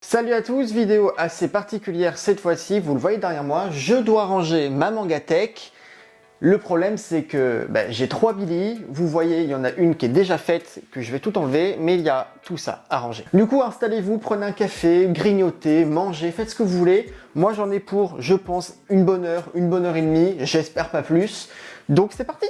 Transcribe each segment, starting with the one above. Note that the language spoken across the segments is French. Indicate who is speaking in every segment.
Speaker 1: Salut à tous, vidéo assez particulière cette fois-ci, vous le voyez derrière moi, je dois ranger ma Mangatech. Le problème c'est que j'ai 3 Billy, vous voyez il y en a une qui est déjà faite, que je vais tout enlever, mais il y a tout ça à ranger. Du coup installez-vous, prenez un café, grignotez, mangez, faites ce que vous voulez. Moi j'en ai pour, je pense, une bonne heure et demie, j'espère pas plus. Donc c'est parti.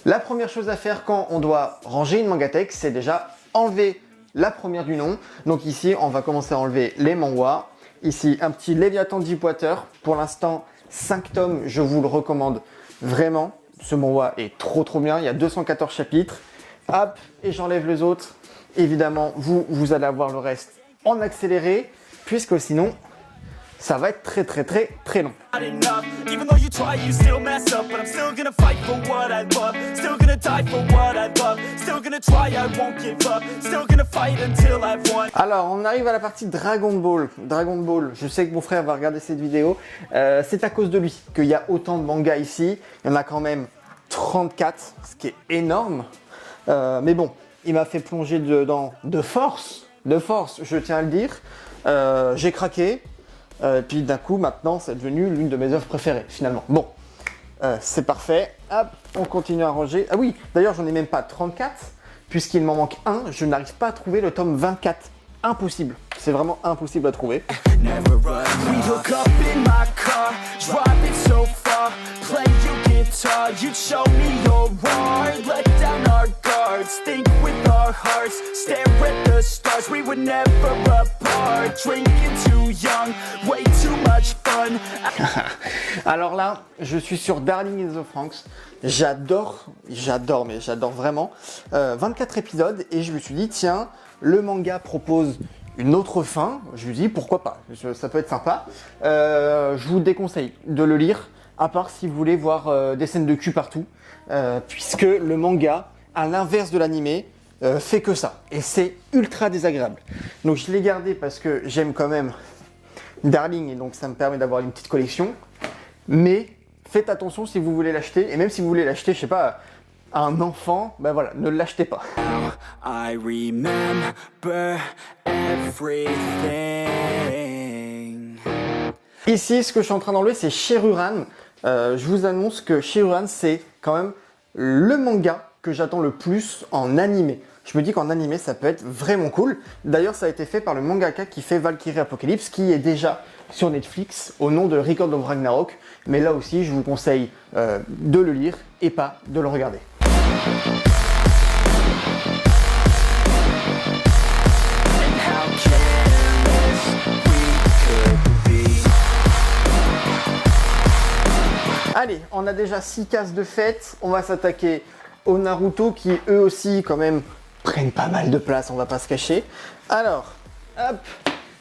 Speaker 1: La première chose à faire quand on doit ranger une Mangatech, c'est déjà enlever la première du nom. Donc ici, on va commencer à enlever les manhwas. Ici, un petit Léviathan Deepwater. Pour l'instant, 5 tomes, je vous le recommande vraiment. Ce manhwa est trop bien. Il y a 214 chapitres. Hop, et j'enlève les autres. Évidemment, vous allez avoir le reste en accéléré, puisque sinon, ça va être très long. Alors, on arrive à la partie Dragon Ball. Dragon Ball, je sais que mon frère va regarder cette vidéo. C'est à cause de lui qu'il y a autant de mangas ici. Il y en a quand même 34, ce qui est énorme. Mais bon, il m'a fait plonger dedans de force, je tiens à le dire. J'ai craqué. Puis d'un coup, maintenant, c'est devenu l'une de mes œuvres préférées, finalement. Bon, c'est parfait. Hop, on continue à ranger. Ah oui, d'ailleurs, j'en ai même pas 34, puisqu'il m'en manque un. Je n'arrive pas à trouver le tome 24. Impossible. C'est vraiment impossible à trouver.
Speaker 2: You'd show me your heart, let down our guards, think with our hearts, stare at the stars, we were never apart, drinking too young, way too much fun.
Speaker 1: Alors là, je suis sur Darling in the Franxx, j'adore vraiment, 24 épisodes et je me suis dit tiens, le manga propose une autre fin, je me dis pourquoi pas, ça peut être sympa, je vous déconseille de le lire. À part si vous voulez voir des scènes de cul partout, puisque le manga, à l'inverse de l'animé, fait que ça. Et c'est ultra désagréable. Donc je l'ai gardé parce que j'aime quand même Darling, et donc ça me permet d'avoir une petite collection. Mais faites attention si vous voulez l'acheter, et même si vous voulez l'acheter, je sais pas, à un enfant, ben voilà, ne l'achetez pas.
Speaker 2: I remember everything.
Speaker 1: Ici, ce que je suis en train d'enlever, c'est Shéruran. Je vous annonce que Shéruran, c'est quand même le manga que j'attends le plus en animé. Je me dis qu'en animé, ça peut être vraiment cool. D'ailleurs, ça a été fait par le mangaka qui fait Valkyrie Apocalypse, qui est déjà sur Netflix au nom de Record of Ragnarok. Mais là aussi, je vous conseille de le lire et pas de le regarder. Allez, on a déjà 6 cases de fête, on va s'attaquer aux Naruto qui eux aussi quand même prennent pas mal de place, on va pas se cacher. Alors, hop,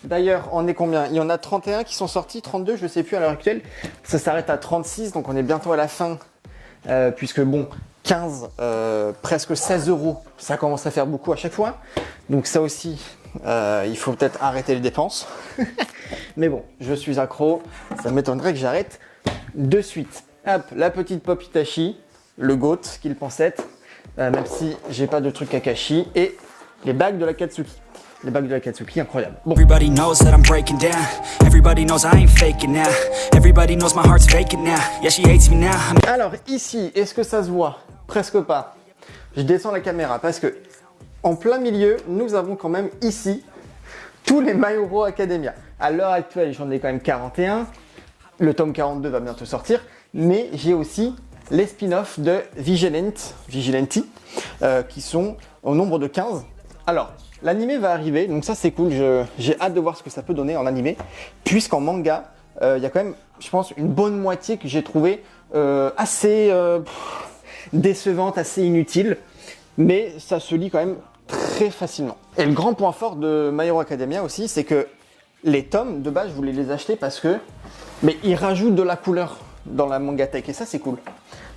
Speaker 1: d'ailleurs on est combien? Il y en a 31 qui sont sortis, 32 je sais plus à l'heure actuelle, ça s'arrête à 36 donc on est bientôt à la fin, puisque bon, 15, presque 16 €, ça commence à faire beaucoup à chaque fois, donc ça aussi, il faut peut-être arrêter les dépenses, mais bon, je suis accro, ça m'étonnerait que j'arrête de suite. Hop, la petite Pop Itachi, le GOAT qu'il pense être, même si j'ai pas de truc Kakashi, et les bagues de la Katsuki. Les bagues de la Katsuki, incroyable. Bon.
Speaker 2: Everybody knows that I'm breaking down. Everybody knows I ain't faking now. Everybody knows my heart's vacant now. Yeah, she hates me now.
Speaker 1: Alors ici, est-ce que ça se voit? Presque pas. Je descends la caméra parce que en plein milieu, nous avons quand même ici tous les My Hero Academia. À l'heure actuelle, j'en ai quand même 41. Le tome 42 va bientôt sortir, mais j'ai aussi les spin-offs de Vigilante, qui sont au nombre de 15. Alors, l'animé va arriver, donc ça c'est cool, j'ai hâte de voir ce que ça peut donner en animé, puisqu'en manga, il y a quand même, je pense, une bonne moitié que j'ai trouvé assez décevante, assez inutile, mais ça se lit quand même très facilement. Et le grand point fort de My Hero Academia aussi, c'est que les tomes, de base, je voulais les acheter parce que mais ils rajoutent de la couleur dans la Mangatech et ça c'est cool.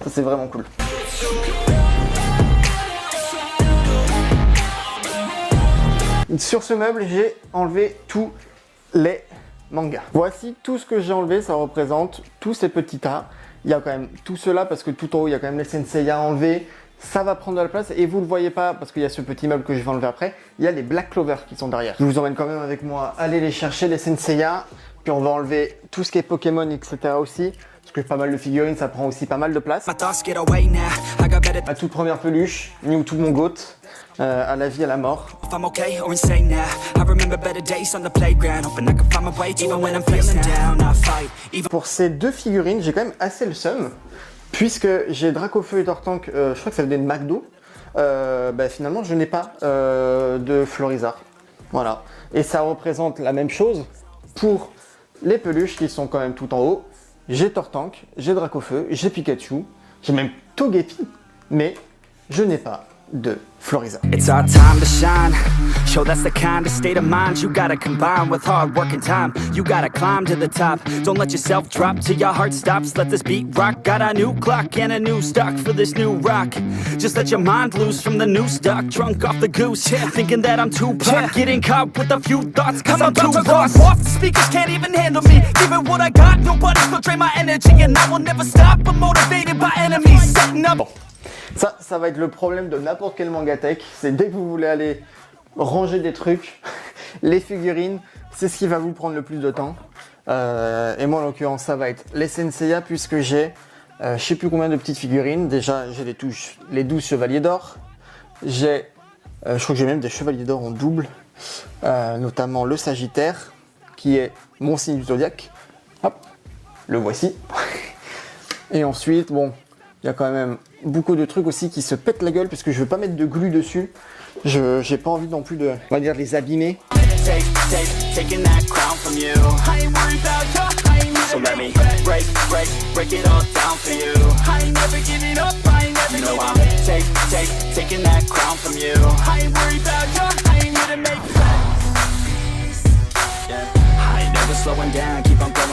Speaker 1: Ça c'est vraiment cool. Sur ce meuble, j'ai enlevé tous les mangas. Voici tout ce que j'ai enlevé, ça représente tous ces petits tas. Il y a quand même tout cela parce que tout en haut, il y a quand même les Sensei à enlever. ça va prendre de la place et vous le voyez pas parce qu'il y a ce petit meuble que je vais enlever après. Il y a les Black Clover qui sont derrière. Je vous emmène quand même avec moi aller les chercher, les Senseiya. Puis on va enlever tout ce qui est Pokémon, etc. aussi. Parce que pas mal de figurines, ça prend aussi pas mal de place. Ma toute première peluche, Mewtwo mon goat, à la vie, à la mort. Pour ces deux figurines, j'ai quand même assez le seum. Puisque j'ai Dracofeu et Tortank, je crois que ça venait de McDo. Finalement, je n'ai pas de Florizard. Voilà. Et ça représente la même chose pour les peluches qui sont quand même tout en haut. J'ai Tortank, j'ai Dracofeu, j'ai Pikachu, j'ai même Togepi, mais je n'ai pas de Florizard.
Speaker 2: It's our time to shine. Show that's the kind of state of mind you gotta combine with hard work and time. You gotta climb to the top. Don't let yourself drop till your heart stops. Let this beat rock. Got a new clock and a new stock for this new rock. Just let your mind loose from the new stock. Drunk off the goose, thinking that I'm too pop. Getting caught with a few thoughts cause I'm too lost. Off the speakers can't even handle me. Give it what I got, nobody's gonna drain my energy. And I will never stop, I'm motivated by enemies. Setting up.
Speaker 1: Bon. Ça va être le problème de n'importe quel Mangatech, c'est dès que vous voulez aller ranger des trucs, les figurines, c'est ce qui va vous prendre le plus de temps. Et moi en l'occurrence ça va être les Senseiya puisque j'ai je sais plus combien de petites figurines. Déjà j'ai les 12 chevaliers d'or, j'ai je crois que j'ai même des chevaliers d'or en double, notamment le Sagittaire qui est mon signe du zodiaque. Hop, le voici. Et ensuite bon, il y a quand même beaucoup de trucs aussi qui se pètent la gueule parce que je veux pas mettre de glu dessus. J'ai pas envie non plus de, on va dire, les abîmer.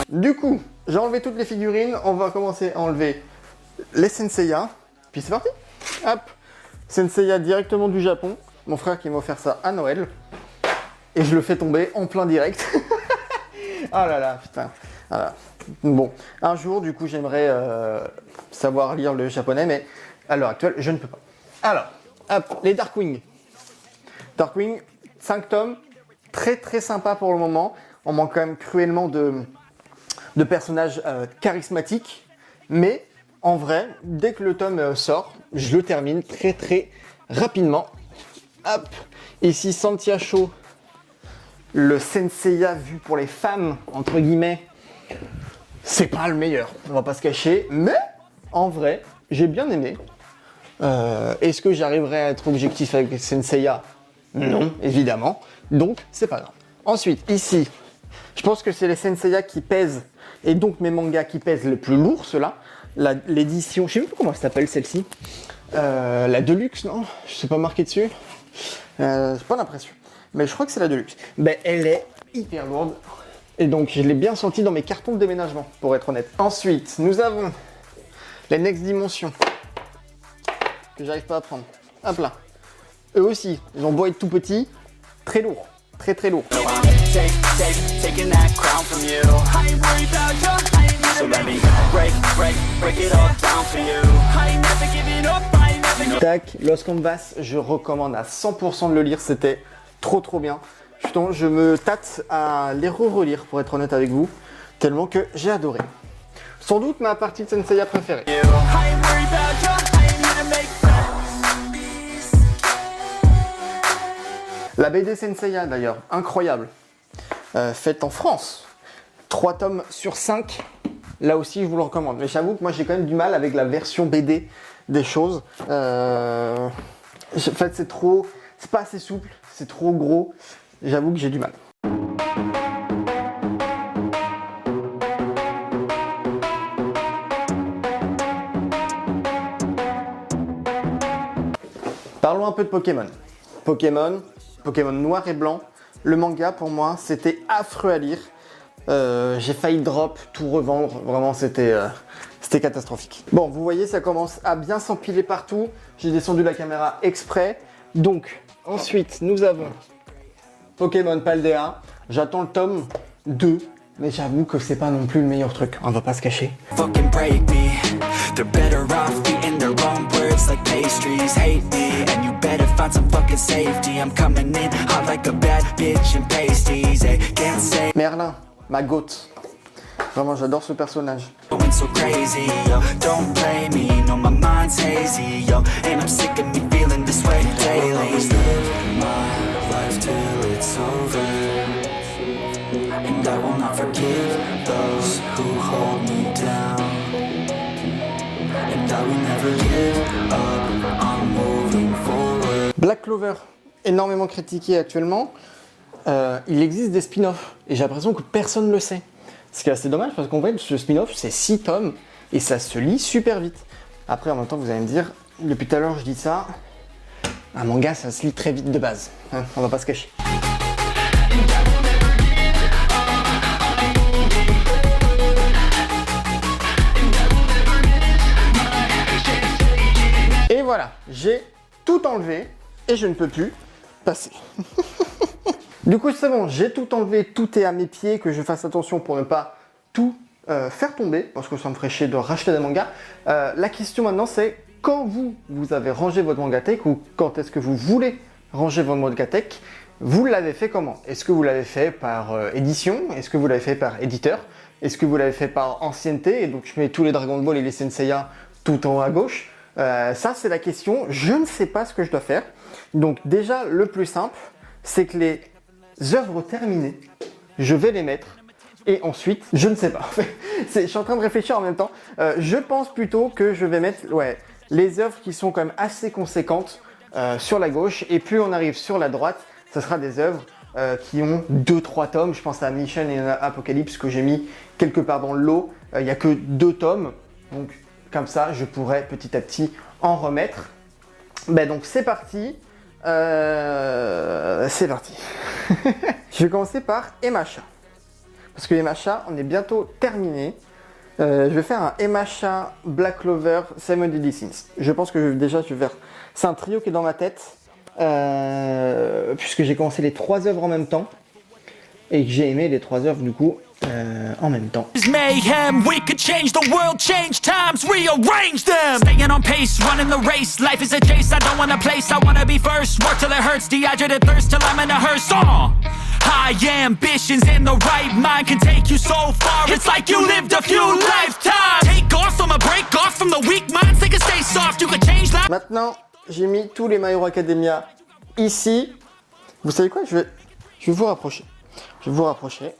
Speaker 1: Du coup, j'ai enlevé toutes les figurines. On va commencer à enlever les Senseiya. Puis c'est parti. Hop, Senseiya directement du Japon. Mon frère qui m'a offert ça à Noël. Et je le fais tomber en plein direct. Oh là là, putain. Voilà. Bon, un jour, du coup, j'aimerais savoir lire le japonais, mais à l'heure actuelle, je ne peux pas. Alors, hop, les Darkwing. Darkwing, 5 tomes. Très très sympa pour le moment. On manque quand même cruellement de personnages charismatiques. Mais en vrai, dès que le tome sort, je le termine très très rapidement. Hop, ici Santiacho, le Senseiya vu pour les femmes, entre guillemets, c'est pas le meilleur, on va pas se cacher, mais en vrai, j'ai bien aimé. Est-ce que j'arriverai à être objectif avec Senseiya? Non, évidemment, donc c'est pas grave. Ensuite, ici, je pense que c'est les Senseiya qui pèsent, et donc mes mangas qui pèsent le plus lourd, ceux-là. L'édition, je sais même pas comment elle s'appelle celle-ci. La Deluxe, non? Je sais pas marqué dessus. J'ai pas l'impression. Mais je crois que c'est la Deluxe. Ben, elle est hyper lourde. Et donc, je l'ai bien senti dans mes cartons de déménagement, pour être honnête. Ensuite, nous avons les Next Dimension. Que j'arrive pas à prendre. Hop là. Eux aussi, ils ont beau être tout petits, très lourds. Très très lourds. Tac, Lost Canvas, je recommande à 100% de le lire, c'était trop bien. Putain, je me tâte à les relire pour être honnête avec vous, tellement que j'ai adoré. Sans doute ma partie de Senseiya préférée. La BD Senseiya d'ailleurs, incroyable. Faite en France. 3 tomes sur 5. Là aussi, je vous le recommande. Mais j'avoue que moi, j'ai quand même du mal avec la version BD des choses. En fait, c'est pas assez souple, c'est trop gros. J'avoue que j'ai du mal. Parlons un peu de Pokémon. Pokémon noir et blanc. Le manga, pour moi, c'était affreux à lire. J'ai failli drop, tout revendre. Vraiment, c'était catastrophique. Bon, vous voyez, ça commence à bien s'empiler partout. J'ai descendu la caméra exprès. Donc, ensuite, nous avons Pokémon Paldea. J'attends le tome 2. Mais j'avoue que c'est pas non plus le meilleur truc. On va pas se cacher.
Speaker 2: They're better off eating their own words like pastries. Hate me, and you better find some fucking safety. I'm coming in hot like a bad bitch in pasties. Hey, can't say
Speaker 1: Merlin, ma goat. Vraiment, j'adore ce personnage.
Speaker 2: going so crazy, yo. Don't blame me, no, my mind's hazy, yo. And I'm sick of me feeling this way daily. I'll always live my life till it's over, and I will not forgive those who hold me down. And I will never give up, I'm moving forward.
Speaker 1: Black Clover, énormément critiqué actuellement. Il existe des spin-offs et j'ai l'impression que personne ne le sait. Ce qui est assez dommage parce qu'en vrai, ce spin-off, c'est 6 tomes et ça se lit super vite. Après, en même temps, vous allez me dire, depuis tout à l'heure, je dis ça, un manga, ça se lit très vite de base. Hein, on va pas se cacher. Et voilà, j'ai tout enlevé et je ne peux plus passer. Du coup, c'est bon, j'ai tout enlevé, tout est à mes pieds, que je fasse attention pour ne pas tout faire tomber, parce que ça me ferait chier de racheter des mangas. La question maintenant, c'est quand vous avez rangé votre mangatech, ou quand est-ce que vous voulez ranger votre mangatech, vous l'avez fait comment? Est-ce que vous l'avez fait par édition? Est-ce que vous l'avez fait par éditeur? Est-ce que vous l'avez fait par ancienneté? Et donc, je mets tous les Dragon Ball et les Senseiya tout en haut à gauche. Ça, c'est la question. Je ne sais pas ce que je dois faire. Donc, déjà, le plus simple, c'est que les œuvres terminées, je vais les mettre et ensuite, je ne sais pas. Je suis en train de réfléchir en même temps. Je pense plutôt que je vais mettre les œuvres qui sont quand même assez conséquentes sur la gauche et plus on arrive sur la droite, ce sera des œuvres qui ont 2-3 tomes. Je pense à Mission et Apocalypse que j'ai mis quelque part dans le lot. Il n'y a que 2 tomes, donc comme ça, je pourrais petit à petit en remettre. Donc c'est parti. C'est parti. Je vais commencer par Emacha. Parce que Emacha, on est bientôt terminé. Je vais faire un Emacha Black Clover 7 Deadly Sins. Je pense que déjà, je vais faire... C'est un trio qui est dans ma tête. Puisque j'ai commencé les 3 œuvres en même temps. Et que j'ai aimé les 3 œuvres du coup en même temps.
Speaker 2: Mayhem, we could change the world, change times, rearrange them. Staying on pace, running the race. Life is a chase, I don't want a place, I wanna be first. Work till it hurts, dehydrated thirst till I'm in a hearse. High ambitions in the right mind can take you so far. It's like you lived a few lifetimes. Take off from a break off from the weak minds. They can stay soft, you can change life.
Speaker 1: Maintenant, j'ai mis tous les My Hero Academia ici. Vous savez quoi, je vais vous rapprocher. Je vais vous rapprocher.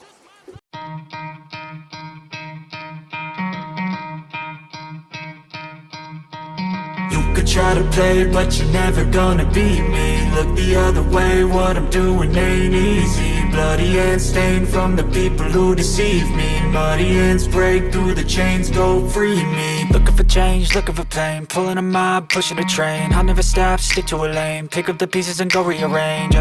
Speaker 2: You could try to play, but you're never gonna beat me. Look the other way, what I'm doing ain't easy. Bloody hands stained from the people who deceive me. Muddy hands break through the chains, go free me. Looking for change, looking for pain. Pulling a mob, pushing a train. I'll never stop, stick to a lane. Pick up the pieces and go rearrange.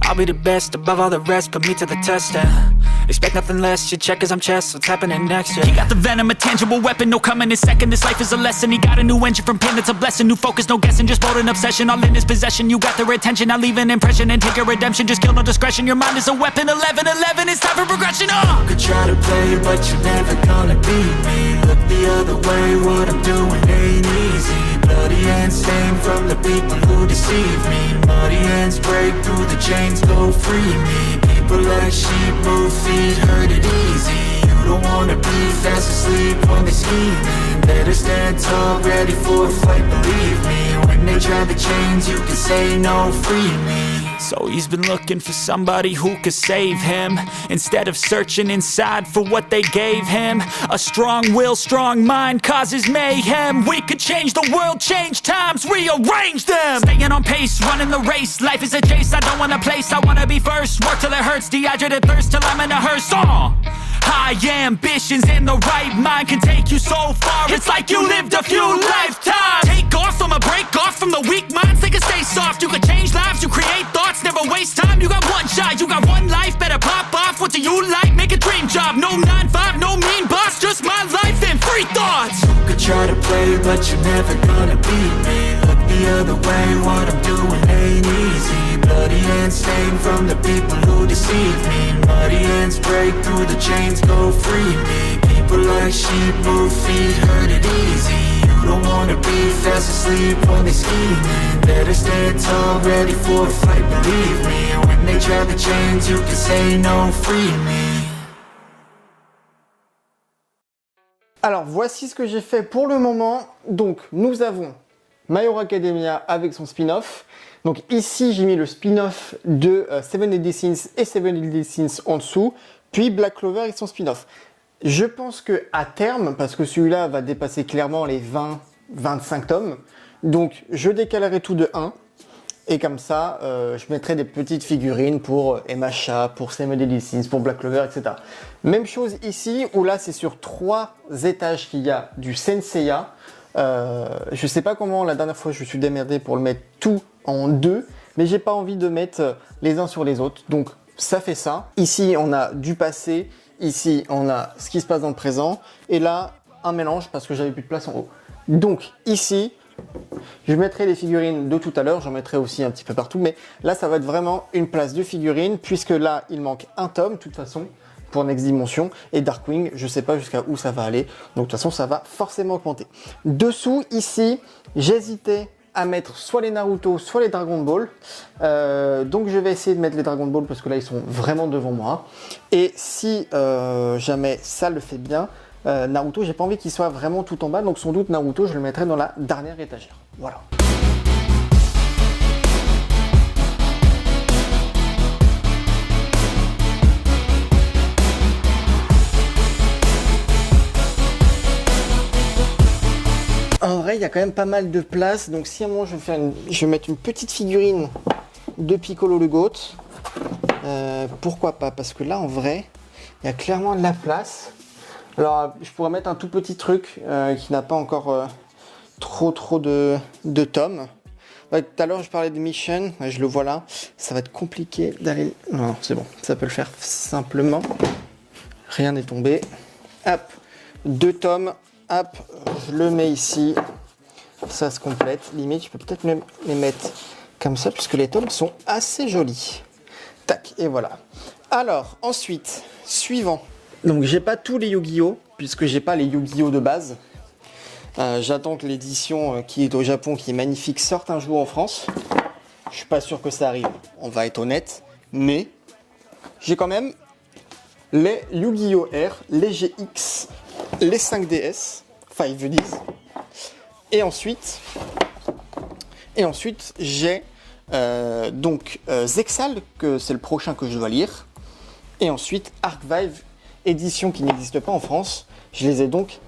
Speaker 2: I'll be the best above all the rest, put me to the test and expect nothing less, your check as I'm chess, what's happening next, yeah. He got the venom, a tangible weapon, no coming in second. This life is a lesson, he got a new engine from pain, it's a blessing. New focus, no guessing, just bold and obsession. All in his possession, you got their attention. I'll leave an impression and take your redemption. Just kill no discretion, your mind is a weapon. 11-11, it's time for progression, You could try to play, but you're never gonna beat me. Look the other way, what I'm doing ain't easy. Bloody hands stained from the people who deceive me. Muddy hands break through the chains, go free me. People like sheep move feet, hurt it easy. You don't wanna be fast asleep when they're scheming. Better stand tall, ready for a fight, believe me. When they try the chains, you can say no, free me. So he's been looking for somebody who could save him, instead of searching inside for what they gave him. A strong will, strong mind causes mayhem. We could change the world, change times, rearrange them. Staying on pace, running the race. Life is a chase, I don't want a place, I wanna be first. Work till it hurts, dehydrated thirst till I'm in a hearse. High ambitions in the right mind can take you so far. It's like you lived a few lifetimes. Take off from a break off from the weak minds. They can stay soft, you can change lives, you create thoughts, never waste time. You got one shot, you got one life, better pop off. What do you like? Make a dream job. No 9-5, no mean boss, just my life and free thoughts. You could try to play, but you're never gonna beat me. Look the other way, what I'm doing ain't easy. Bloody hands stained from the people who deceive me. Muddy hands break through the chains, go free me. People like sheep move feet, hurt it easy. don't wanna be fast asleep when they scheming. Better stand tall, ready for a fight, believe me. When they try to change, you can say no, free me.
Speaker 1: Alors voici ce que j'ai fait pour le moment. Donc nous avons My Hero Academia avec son spin-off. Donc ici j'ai mis le spin-off de Seven Deadly Sins et Seven Deadly Sins en dessous, puis Black Clover et son spin-off. Je pense que à terme, parce que celui-là va dépasser clairement les 20-25 tomes, donc je décalerai tout de 1. Et comme ça, je mettrai des petites figurines pour MHA, pour Seven Deadly Sins, pour Black Clover, etc. Même chose ici, où là c'est sur 3 étages qu'il y a du Senseiya. Je sais pas comment la dernière fois je me suis démerdé pour le mettre tout en 2, mais j'ai pas envie de mettre les uns sur les autres. Donc ça fait ça. Ici on a du passé, ici on a ce qui se passe dans le présent, et là un mélange parce que j'avais plus de place en haut. Donc ici, je mettrai les figurines de tout à l'heure, j'en mettrai aussi un petit peu partout, mais là ça va être vraiment une place de figurines, puisque là il manque un tome de toute façon pour Next Dimension, et Darkwing, je sais pas jusqu'à où ça va aller, donc de toute façon ça va forcément augmenter. Dessous, ici, j'hésitais à mettre soit les Naruto, soit les Dragon Ball, donc je vais essayer de mettre les Dragon Ball parce que là ils sont vraiment devant moi, et si jamais ça le fait bien, Naruto, j'ai pas envie qu'il soit vraiment tout en bas, donc sans doute Naruto, je le mettrai dans la dernière étagère. Voilà. En vrai, il y a quand même pas mal de place, donc si à un moment je vais mettre une petite figurine de Piccolo le Goat, pourquoi pas, parce que là en vrai, il y a clairement de la place. Alors, je pourrais mettre un tout petit truc qui n'a pas encore trop de tomes. Ouais, tout à l'heure, je parlais de Mission, ouais, je le vois là. Ça va être compliqué d'aller... Non, c'est bon, ça peut le faire simplement. Rien n'est tombé. Hop, 2 tomes. Hop, je le mets ici. Ça se complète. Limite, je peux peut-être même les mettre comme ça, puisque les tomes sont assez jolis. Tac, et voilà. Alors, ensuite, suivant. Donc j'ai pas tous les Yu-Gi-Oh! Puisque j'ai pas les Yu-Gi-Oh! De base. J'attends que l'édition qui est au Japon, qui est magnifique, sorte un jour en France. Je suis pas sûr que ça arrive, on va être honnête. Mais j'ai quand même les Yu-Gi-Oh! R, les GX, les 5DS, 5Ds. Et ensuite j'ai donc Zexal, que c'est le prochain que je dois lire. Et ensuite Arc-Vive, édition qui n'existe pas en France. Je les ai donc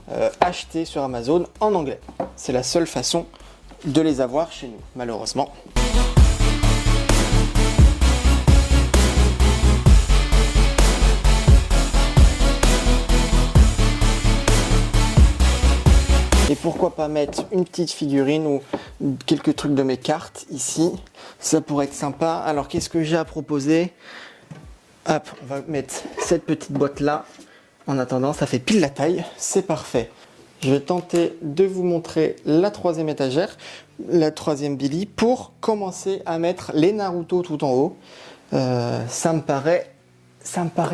Speaker 1: achetés sur Amazon en anglais. C'est la seule façon de les avoir chez nous, malheureusement. Et pourquoi pas mettre une petite figurine ou quelques trucs de mes cartes ici. Ça pourrait être sympa. Alors qu'est-ce que j'ai à proposer? Hop, on va mettre cette petite boîte là. En attendant, ça fait pile la taille, c'est parfait. Je vais tenter de vous montrer la 3e étagère, la 3e Billy, pour commencer à mettre les Naruto tout en haut. Ça me paraît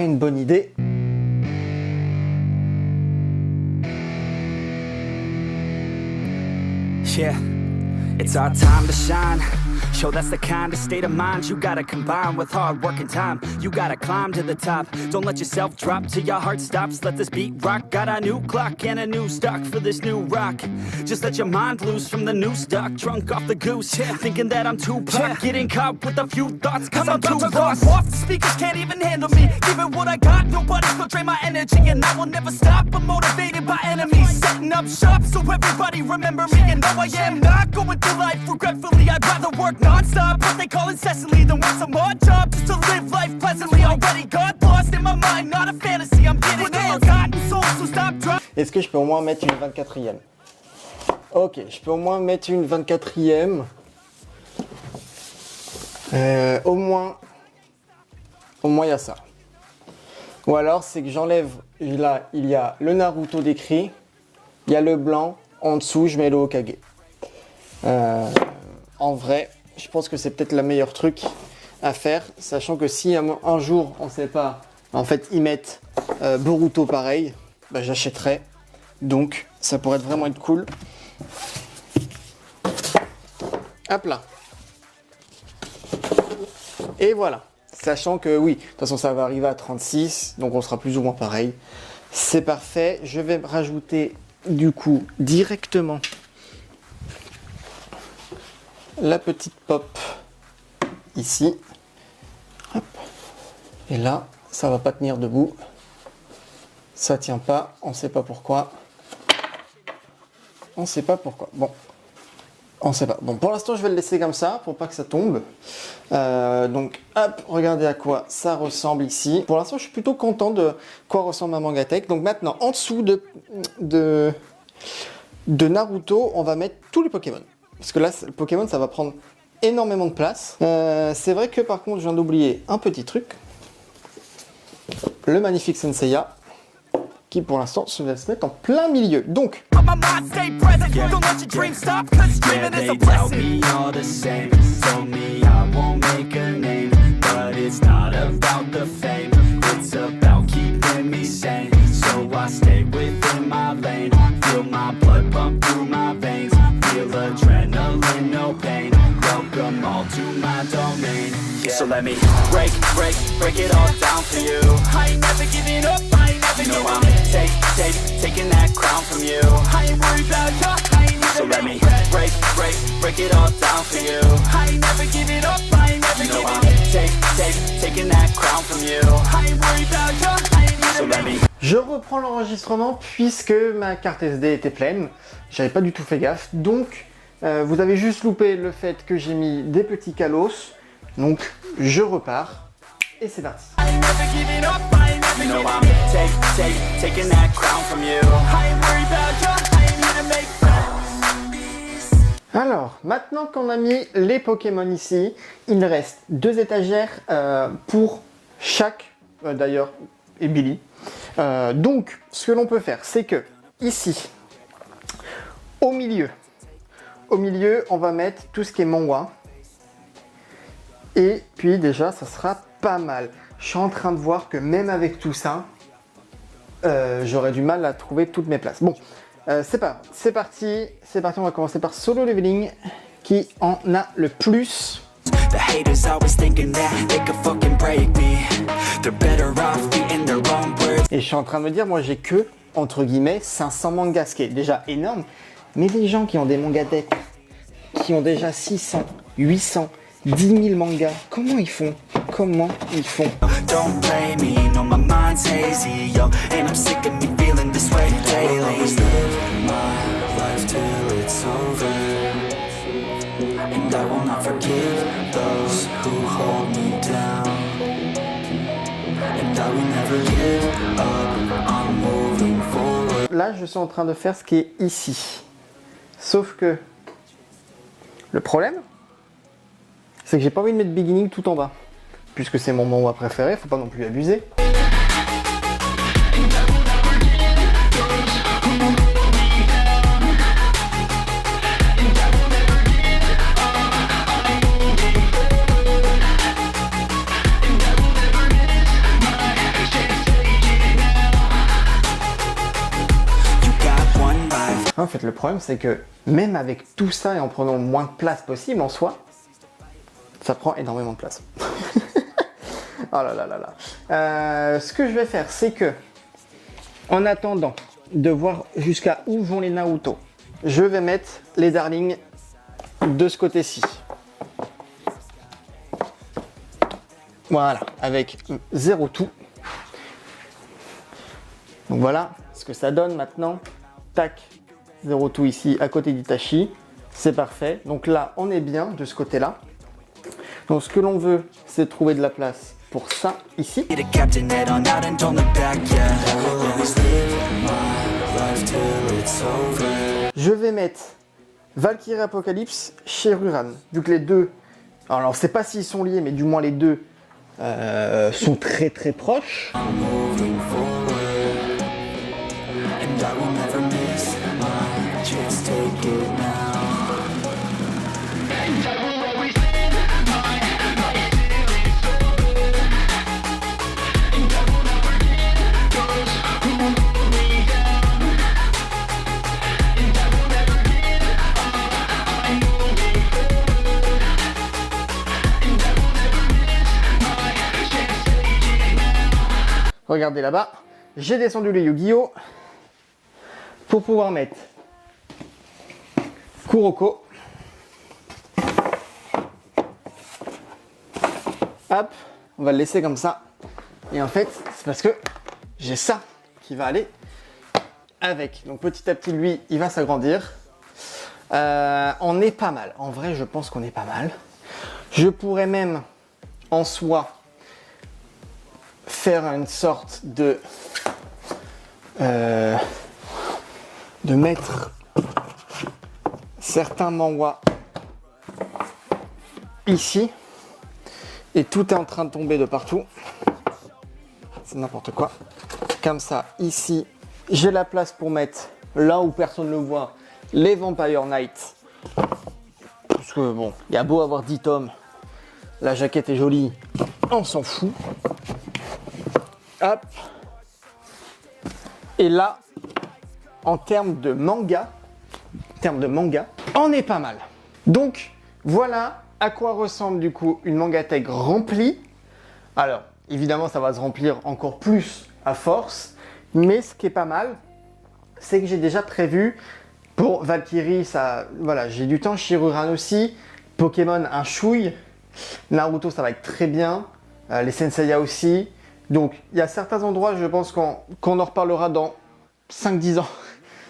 Speaker 1: une bonne idée.
Speaker 3: Yeah, it's our time to shine. Show that's the kind of state of mind you gotta combine with hard work and time. You gotta climb to the top. Don't let yourself drop till your heart stops. Let this beat rock. Got a new clock and a new stock for this new rock. Just let your mind loose from the new stock. Drunk off the goose, yeah. Thinking that I'm too pop. Getting caught with a few thoughts cause I'm too lost. Off the speakers can't even handle me. Give it what I got, nobody's gonna drain my energy. And I will never stop, I'm motivated by enemies. Setting up shop so everybody remember me. And no, I am not going through life regretfully. I'd rather work non-stop, what they call incessantly, than work some more job just to live life pleasantly. Already got lost in my mind, not a fantasy. I'm getting forgotten souls, so stop driving.
Speaker 1: Est-ce que je peux au moins mettre une 24e? Ok, je peux au moins mettre une 24e. Au moins il y a ça. Ou alors c'est que j'enlève, là il y a le Naruto décrit, il y a le blanc, en dessous je mets le Hokage. En vrai, je pense que c'est peut-être le meilleur truc à faire, sachant que si un jour on sait pas, en fait ils mettent Boruto pareil, bah, j'achèterai. Donc ça pourrait vraiment être cool. Hop là. Et voilà. Sachant que oui, de toute façon ça va arriver à 36, donc on sera plus ou moins pareil. C'est parfait. Je vais rajouter du coup directement la petite pop ici. Hop. Et là, ça va pas tenir debout. Ça tient pas, on sait pas pourquoi. On sait pas pourquoi. Bon. On sait pas. Bon, pour l'instant, je vais le laisser comme ça pour pas que ça tombe. Donc, hop, regardez à quoi ça ressemble ici. Pour l'instant, je suis plutôt content de quoi ressemble ma Mangatech. Donc maintenant, en dessous de Naruto, on va mettre tous les Pokémon. Parce que là, le Pokémon, ça va prendre énormément de place. C'est vrai que par contre, je viens d'oublier un petit truc. Le magnifique Senseiya, qui pour l'instant se laisse mettre en plein milieu. Donc,
Speaker 3: Yeah, they tell me all the same. Told me I won't make a name, but it's not about the fame. It's about keeping me sane. So I stay within my lane. Feel my blood pump through my veins. Feel adrenaline, no pain. Welcome all to my domain. Yeah. So let me break it all down for you. I ain't never giving up. I ain't never giving up. Taking that crown from you. I ain't worried about you. So let me break it all down for you. I ain't never giving up. I ain't never giving up. Taking that crown from you. I ain't worried about you. So let me.
Speaker 1: je reprends l'enregistrement puisque ma carte SD était pleine. J'avais pas du tout fait gaffe. Donc, vous avez juste loupé le fait que j'ai mis des petits calos. Donc, je repars. Et c'est parti.
Speaker 3: I ain't never giving up. I ain't never giving up. Taking that crown from you. I ain't worried about you. I ain't here to make friends.
Speaker 1: Alors, maintenant qu'on a mis les Pokémon ici, il reste 2 étagères pour chaque, d'ailleurs, et Billy. Donc, ce que l'on peut faire, c'est que, ici, au milieu, on va mettre tout ce qui est Manhwa. Et puis déjà, ça sera pas mal. Je suis en train de voir que même avec tout ça, j'aurais du mal à trouver toutes mes places. Bon, c'est parti, on va commencer par Solo Leveling, qui en a le plus.
Speaker 3: The haters always thinking that they could fucking break me. They're better off beating their own words.
Speaker 1: Et je suis en train de me dire, moi j'ai que, entre guillemets, 500 mangas, ce qui est déjà énorme. Mais les gens qui ont des mangas deck, qui ont déjà 600, 800, 10 000 mangas, comment ils font?
Speaker 3: Don't blame me, no my mind's hazy, yo. And I'm sick of me feeling this way daily. Live my life till it's over. And I will not forgive those who hold me down. And I will never give up, I'm moving forward.
Speaker 1: Là, je suis en train de faire ce qui est ici. Sauf que, le problème, c'est que j'ai pas envie de mettre Beginning tout en bas. Puisque c'est mon manhwa préféré, faut pas non plus abuser. En fait, le problème, c'est que même avec tout ça et en prenant le moins de place possible en soi, ça prend énormément de place. Oh là là là là. Ce que je vais faire, c'est que, en attendant de voir jusqu'à où vont les Naruto, je vais mettre les Darling de ce côté-ci. Voilà, avec 0 tout. Donc voilà ce que ça donne maintenant. Tac, 0 tout ici à côté d'Itachi. C'est parfait. Donc là, on est bien de ce côté-là. Donc ce que l'on veut, c'est trouver de la place pour ça ici. Je vais mettre Valkyrie Apocalypse chez Ruran. Vu que les deux, alors on ne sait pas s'ils sont liés, mais du moins les deux sont très très proches. regardez là-bas, j'ai descendu le Yu-Gi-Oh! Pour pouvoir mettre Kuroko. Hop, on va le laisser comme ça. Et en fait, c'est parce que j'ai ça qui va aller avec. Donc petit à petit, lui, il va s'agrandir. On est pas mal. En vrai, je pense qu'on est pas mal. Je pourrais même, en soi, faire une sorte de mettre certains manhwas ici. Et tout est en train de tomber de partout. C'est n'importe quoi. Comme ça, ici, j'ai la place pour mettre, là où personne ne le voit, les Vampire Knight. Parce que bon, il y a beau avoir 10 tomes, la jaquette est jolie, on s'en fout. Hop. Et là, en termes de manga, on est pas mal. Donc, voilà à quoi ressemble du coup une Mangatech remplie. Alors, évidemment, ça va se remplir encore plus à force. Mais ce qui est pas mal, c'est que j'ai déjà prévu pour Valkyrie, ça, voilà, j'ai du temps. Shiruran aussi. Pokémon, un chouille. Naruto, ça va être très bien. Les Senseiya aussi. Donc, il y a certains endroits, je pense qu'on en reparlera dans 5-10 ans.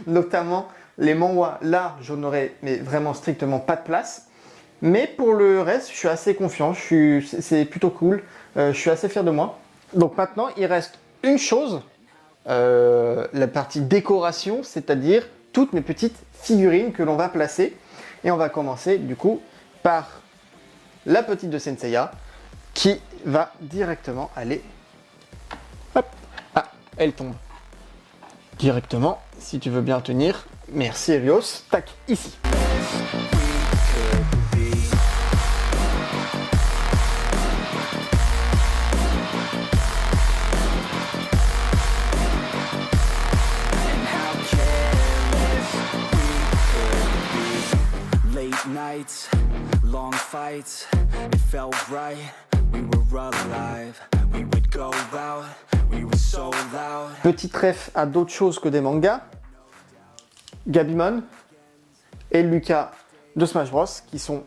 Speaker 1: Notamment les manhwas. Là, j'en aurai mais vraiment strictement pas de place. Mais pour le reste, je suis assez confiant. C'est plutôt cool. Je suis assez fier de moi. Donc maintenant, il reste une chose. La partie décoration, c'est-à-dire toutes mes petites figurines que l'on va placer. Et on va commencer du coup par la petite de Senseiya qui va directement aller. Hop, ah, elle tombe directement. Si tu veux bien tenir, merci Elios. Tac, ici.
Speaker 3: Nights, long fights, it felt right, we were alive, we would go out, we were so loud.
Speaker 1: Petite ref à d'autres choses que des mangas. Gabimon et Lucas de Smash Bros qui sont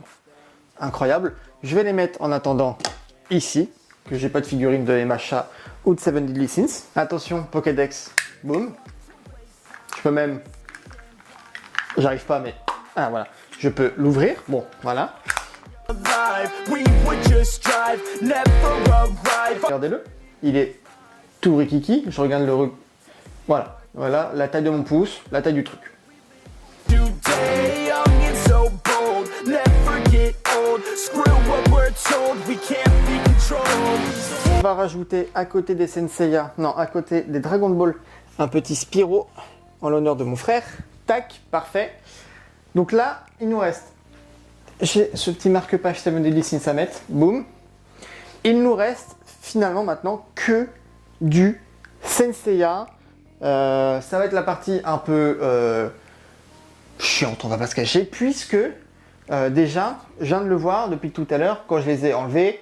Speaker 1: incroyables. Je vais les mettre en attendant ici, que j'ai pas de figurine de MHA ou de Seven Deadly Sins. Attention, Pokédex, boum. Je peux même... J'arrive pas mais... Ah voilà. Je peux l'ouvrir, bon, voilà. Regardez-le, il est tout rikiki, je regarde le... Voilà, voilà, la taille de mon pouce, la taille du truc. On va rajouter à côté des Senseiya, non, à côté des Dragon Ball, un petit Spyro en l'honneur de mon frère. Tac, parfait. Donc là, il nous reste, j'ai ce petit marque-page Seven Deadly Sins à mettre, boum. Il nous reste finalement maintenant que du Senseiya. Ça va être la partie un peu chiante, on va pas se cacher, puisque déjà, je viens de le voir depuis tout à l'heure, quand je les ai enlevés,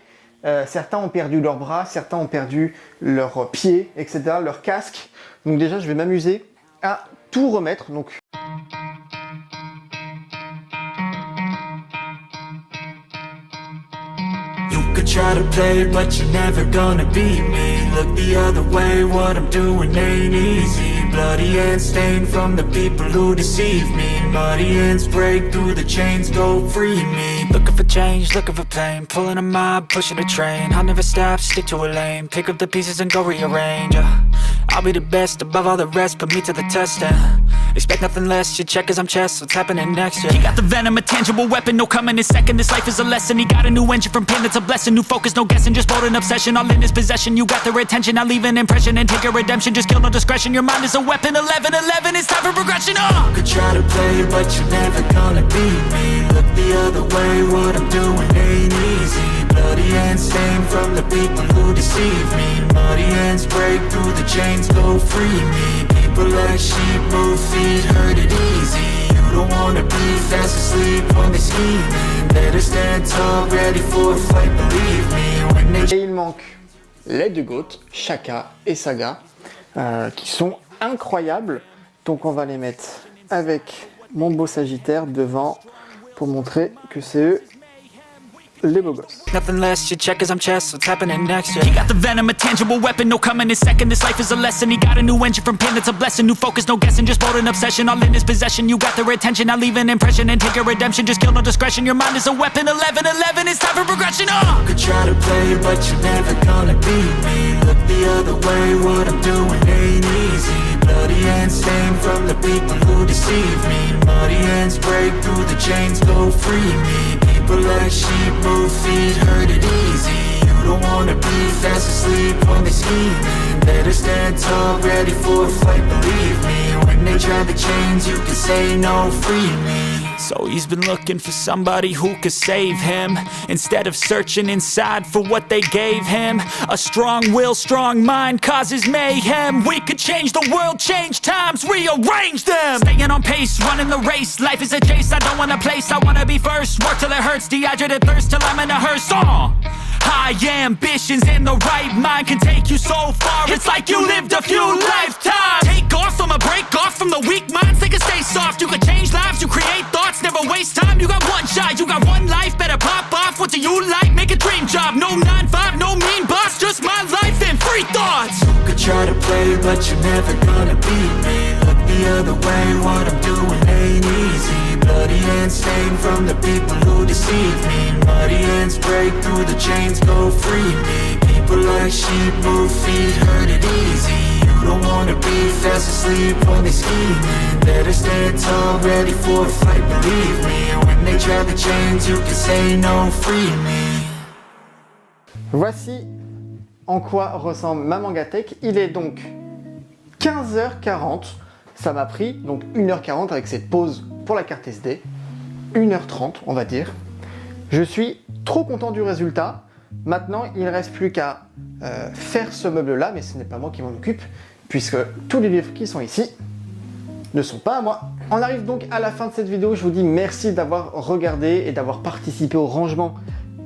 Speaker 1: certains ont perdu leurs bras, certains ont perdu leurs pieds, etc., leur casque. Donc déjà, je vais m'amuser à tout remettre. Donc
Speaker 2: try to play, but you're never gonna beat me. Look the other way, what I'm doing ain't easy. Bloody hands stained from the people who deceive me. Muddy hands break through the chains, go free me.
Speaker 3: Looking for change, looking for pain. Pulling a mob, pushing a train. I'll never stop, stick to a lane. Pick up the pieces and go rearrange. I'll be the best above all the rest, put me to the test and expect nothing less, your check is I'm chess, what's happening next, yeah. He got the venom, a tangible weapon, no coming in second. This life is a lesson, he got a new engine from pain, it's a blessing. New focus, no guessing, just bold and obsession. All in his possession, you got their attention. I'll leave an impression and take your redemption. Just kill no discretion, your mind is a weapon. 11-11, it's time for progression,
Speaker 2: You could try to play, but you're never gonna beat me. Look the other way, what I'm doing ain't easy. Bloody hands stained from the people who deceive me. Muddy hands break through the chains, go free me. People like sheep move feet, hurt it easy. You don't wanna be fast asleep when they scheming. Better stand tall, ready for a fight, believe me. When they...
Speaker 1: Et il manque les deux GOAT, Shaka et Saga, qui sont incroyables. Donc on va les mettre avec mon beau Sagittaire devant pour montrer que c'est eux les beaux gosses.
Speaker 3: Nothing less, you check as I'm chess, what's happening next? Yeah. He got the venom, a tangible weapon, no coming in second. This life is a lesson. He got a new engine from pain, it's a blessing. New focus, no guessing, just bold and obsession. All in his possession, you got their attention. Now leave an impression and take your redemption. Just kill no discretion. Your mind is a weapon. 11-11, it's time for progression. You could try to play, but you're never gonna beat me. Look the other way, what I'm doing ain't easy. Bloody hands stained from the people who deceive me. Muddy hands break through the chains, go free me. People like sheep move feet, hurt it easy. You don't wanna be fast asleep when they scheming. Better stand tall, ready for a fight, believe me. When they try the chains, you can say no, free me. So he's been looking for somebody who could save him, instead of searching inside for what they gave him. A strong will, strong mind causes mayhem. We could change the world, change times, rearrange them. Staying on pace, running the race. Life is a chase, I don't want a place. I wanna be first, work till it hurts. Dehydrated thirst till I'm in a hearse. High ambitions and the right mind can take you so far. It's like you lived a few lifetimes. Take off from a break off from the weak minds. They can stay soft. You can change lives, you create thoughts, never waste time. You got one shot, you got one life. Better pop off. What do you like? Make a dream job. No 9-5, no mean boss. Just my life and free thoughts. You could try to play, but you're never gonna beat me. Look the other way, what I'm doing ain't easy. Bloody hands stained from the people who deceive me. Muddy hands break through the chains, go free me. People like sheep move feet, hurt it easy. You don't wanna be fast asleep when they scheming. Better stand tall, ready for a fight, believe me. When they try the chains, you can say no, free me.
Speaker 1: Voici en quoi ressemble ma Mangatech. Il est donc 15h40. Ça m'a pris donc 1h40 avec cette pause pour la carte SD. 1h30 on va dire. Je suis trop content du résultat. Maintenant il ne reste plus qu'à faire ce meuble là, mais ce n'est pas moi qui m'en occupe puisque tous les livres qui sont ici ne sont pas à moi. On arrive donc à la fin de cette vidéo. Je vous dis merci d'avoir regardé et d'avoir participé au rangement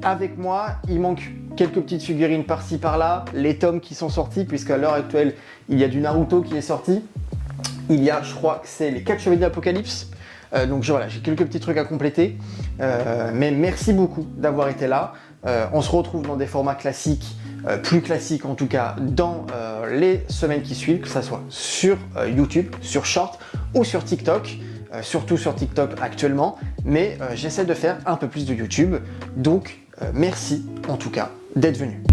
Speaker 1: avec moi. Il manque quelques petites figurines par-ci par-là, les tomes qui sont sortis puisqu'à l'heure actuelle il y a du Naruto qui est sorti. Il y a, je crois que c'est les 4 chevaliers d'Apocalypse. Donc voilà, j'ai quelques petits trucs à compléter. Mais merci beaucoup d'avoir été là. On se retrouve dans des formats classiques, plus classiques en tout cas, dans les semaines qui suivent, que ce soit sur YouTube, sur Short ou sur TikTok. Surtout sur TikTok actuellement. Mais j'essaie de faire un peu plus de YouTube. Donc merci en tout cas d'être venu.